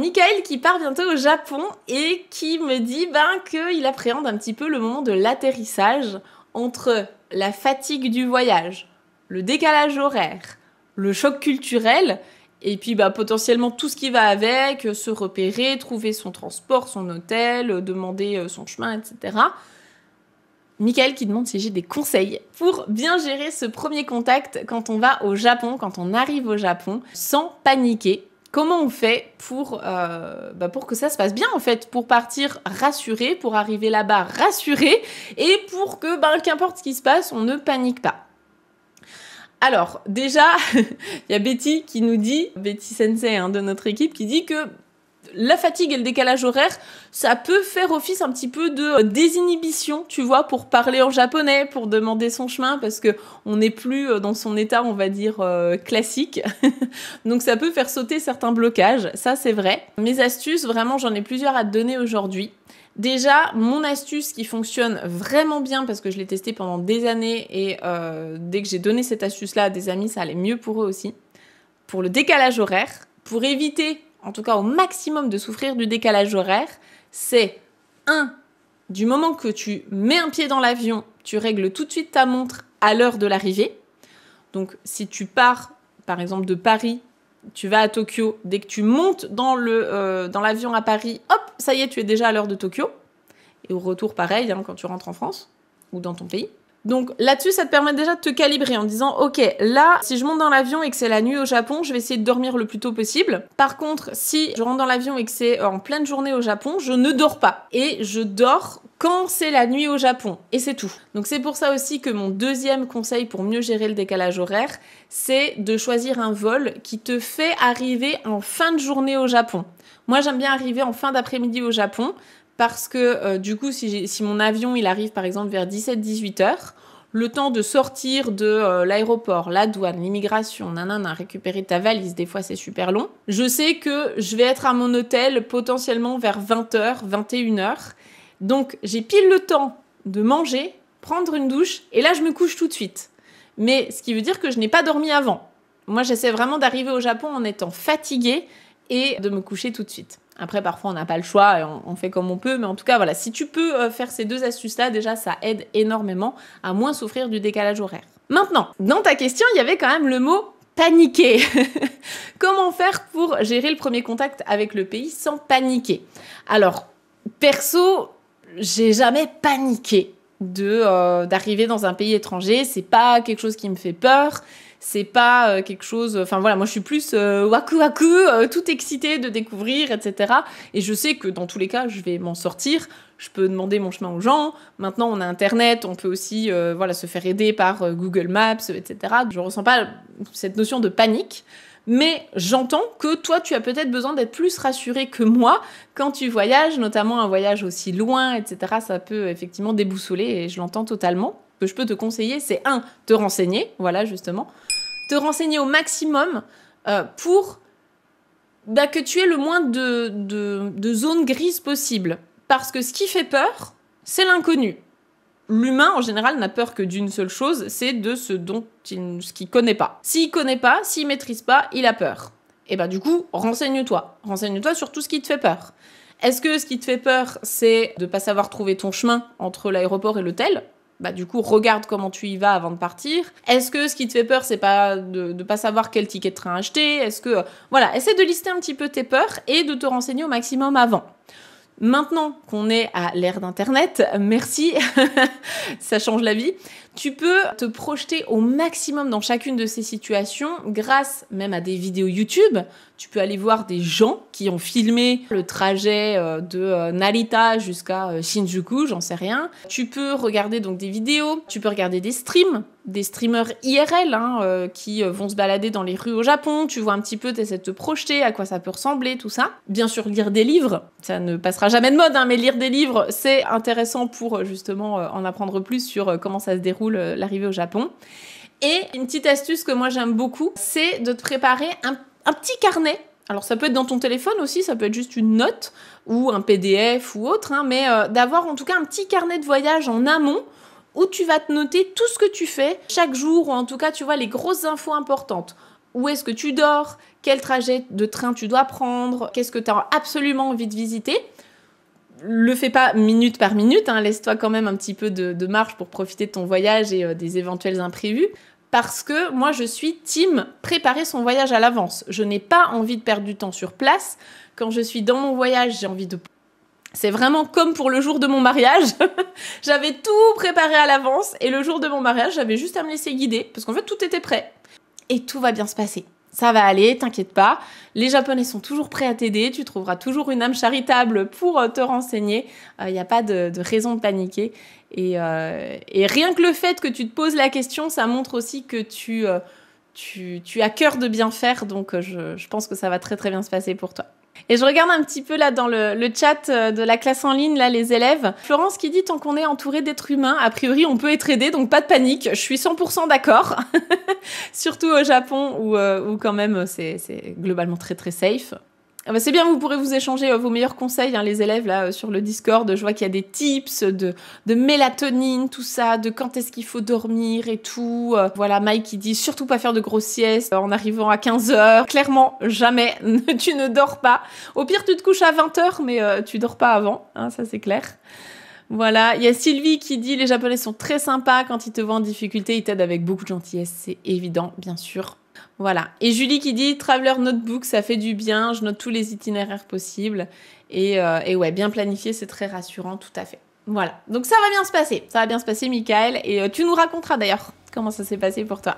Michael qui part bientôt au Japon et qui me dit qu'il appréhende un petit peu le moment de l'atterrissage entre la fatigue du voyage, le décalage horaire, le choc culturel et puis potentiellement tout ce qui va avec, se repérer, trouver son transport, son hôtel, demander son chemin, etc. Michael qui demande si j'ai des conseils pour bien gérer ce premier contact quand on va au Japon, quand on arrive au Japon, sans paniquer. Comment on fait pour que ça se passe bien en fait, pour partir rassuré, pour arriver là-bas rassuré et pour que qu'importe ce qui se passe, on ne panique pas. Alors déjà, il y a Betty qui nous dit, Betty Sensei de notre équipe, qui dit que la fatigue et le décalage horaire, ça peut faire office un petit peu de désinhibition, tu vois, pour parler en japonais, pour demander son chemin, parce que on n'est plus dans son état, on va dire, classique. Donc ça peut faire sauter certains blocages, ça c'est vrai. Mes astuces, vraiment, j'en ai plusieurs à te donner aujourd'hui. Déjà, mon astuce qui fonctionne vraiment bien, parce que je l'ai testée pendant des années, et dès que j'ai donné cette astuce-là à des amis, ça allait mieux pour eux aussi. Pour le décalage horaire, pour éviter en tout cas au maximum de souffrir du décalage horaire, c'est du moment que tu mets un pied dans l'avion, tu règles tout de suite ta montre à l'heure de l'arrivée. Donc si tu pars par exemple de Paris, tu vas à Tokyo, dès que tu montes dans l'avion à Paris, hop, ça y est, tu es déjà à l'heure de Tokyo. Et au retour pareil, quand tu rentres en France ou dans ton pays. Donc là-dessus, ça te permet déjà de te calibrer en disant « Ok, là, si je monte dans l'avion et que c'est la nuit au Japon, je vais essayer de dormir le plus tôt possible. Par contre, si je rentre dans l'avion et que c'est en pleine journée au Japon, je ne dors pas. Et je dors quand c'est la nuit au Japon. Et c'est tout. » Donc c'est pour ça aussi que mon deuxième conseil pour mieux gérer le décalage horaire, c'est de choisir un vol qui te fait arriver en fin de journée au Japon. Moi, j'aime bien arriver en fin d'après-midi au Japon, parce que du coup, si mon avion il arrive par exemple vers 17-18 heures, le temps de sortir de l'aéroport, la douane, l'immigration, récupérer ta valise, des fois c'est super long. Je sais que je vais être à mon hôtel potentiellement vers 20h, 21h. Donc j'ai pile le temps de manger, prendre une douche et là je me couche tout de suite. Mais ce qui veut dire que je n'ai pas dormi avant. Moi j'essaie vraiment d'arriver au Japon en étant fatiguée et de me coucher tout de suite. Après, parfois, on n'a pas le choix et on fait comme on peut. Mais en tout cas, voilà, si tu peux faire ces deux astuces-là, déjà, ça aide énormément à moins souffrir du décalage horaire. Maintenant, dans ta question, il y avait quand même le mot « paniquer ». Comment faire pour gérer le premier contact avec le pays sans paniquer? Alors, perso, j'ai jamais paniqué d'arriver dans un pays étranger. C'est pas quelque chose qui me fait peur. C'est pas quelque chose... Enfin voilà, moi je suis plus waku waku, tout excitée de découvrir, etc. Et je sais que dans tous les cas, je vais m'en sortir. Je peux demander mon chemin aux gens. Maintenant, on a Internet, on peut aussi se faire aider par Google Maps, etc. Je ressens pas cette notion de panique. Mais j'entends que toi, tu as peut-être besoin d'être plus rassuré que moi quand tu voyages, notamment un voyage aussi loin, etc. Ça peut effectivement déboussoler et je l'entends totalement. Ce que je peux te conseiller, c'est te renseigner, voilà justement, te renseigner au maximum pour que tu aies le moins de zones grises possible. Parce que ce qui fait peur, c'est l'inconnu. L'humain, en général, n'a peur que d'une seule chose, c'est de ce qu'il connaît pas. S'il connaît pas, s'il maîtrise pas, il a peur. Et du coup, renseigne-toi. Renseigne-toi sur tout ce qui te fait peur. Est-ce que ce qui te fait peur, c'est de pas savoir trouver ton chemin entre l'aéroport et l'hôtel ? Du coup, regarde comment tu y vas avant de partir. Est-ce que ce qui te fait peur, c'est pas de pas savoir quel ticket de train acheter ? Est-ce que... Voilà, essaie de lister un petit peu tes peurs et de te renseigner au maximum avant. Maintenant qu'on est à l'ère d'Internet, merci, ça change la vie, tu peux te projeter au maximum dans chacune de ces situations grâce même à des vidéos YouTube. Tu peux aller voir des gens qui ont filmé le trajet de Narita jusqu'à Shinjuku, j'en sais rien. Tu peux regarder donc des vidéos, tu peux regarder des streams, des streamers IRL qui vont se balader dans les rues au Japon. Tu vois un petit peu, tu essaies de te projeter à quoi ça peut ressembler, tout ça. Bien sûr, lire des livres, ça ne passera jamais de mode, mais lire des livres, c'est intéressant pour justement en apprendre plus sur comment ça se déroule l'arrivée au Japon. Et une petite astuce que moi j'aime beaucoup, c'est de te préparer un petit carnet. Alors ça peut être dans ton téléphone aussi, ça peut être juste une note ou un PDF ou autre, mais d'avoir en tout cas un petit carnet de voyage en amont où tu vas te noter tout ce que tu fais chaque jour, ou en tout cas tu vois les grosses infos importantes. où est-ce que tu dors, quel trajet de train tu dois prendre, qu'est-ce que tu as absolument envie de visiter. Le fais pas minute par minute, hein, laisse-toi quand même un petit peu de marge pour profiter de ton voyage et des éventuels imprévus. Parce que moi, je suis team préparer son voyage à l'avance. Je n'ai pas envie de perdre du temps sur place. Quand je suis dans mon voyage, j'ai envie de... C'est vraiment comme pour le jour de mon mariage. J'avais tout préparé à l'avance et le jour de mon mariage, j'avais juste à me laisser guider parce qu'en fait, tout était prêt. Et tout va bien se passer. Ça va aller, t'inquiète pas. Les Japonais sont toujours prêts à t'aider. Tu trouveras toujours une âme charitable pour te renseigner. Il n'y a pas de raison de paniquer. Et rien que le fait que tu te poses la question, ça montre aussi que tu as cœur de bien faire. Donc, je pense que ça va très, très bien se passer pour toi. Et je regarde un petit peu là dans le chat de la classe en ligne, là, les élèves. Florence qui dit, tant qu'on est entouré d'êtres humains, a priori, on peut être aidé, donc pas de panique. Je suis 100% d'accord. Surtout au Japon, où quand même, c'est globalement très, très safe. Ah bah c'est bien, vous pourrez vous échanger vos meilleurs conseils, hein, les élèves, là, sur le Discord. Je vois qu'il y a des tips de mélatonine, tout ça, de quand est-ce qu'il faut dormir et tout. Voilà, Mike qui dit surtout pas faire de grosses siestes en arrivant à 15h. Clairement, jamais, tu ne dors pas. Au pire, tu te couches à 20h, mais tu dors pas avant, hein, ça c'est clair. Voilà, il y a Sylvie qui dit « Les Japonais sont très sympas, quand ils te voient en difficulté, ils t'aident avec beaucoup de gentillesse. » C'est évident, bien sûr. Voilà. Et Julie qui dit « Traveler Notebook, ça fait du bien, je note tous les itinéraires possibles. » Et ouais, bien planifié, c'est très rassurant, tout à fait. Voilà. Donc ça va bien se passer. Ça va bien se passer, Michael. Et tu nous raconteras d'ailleurs comment ça s'est passé pour toi.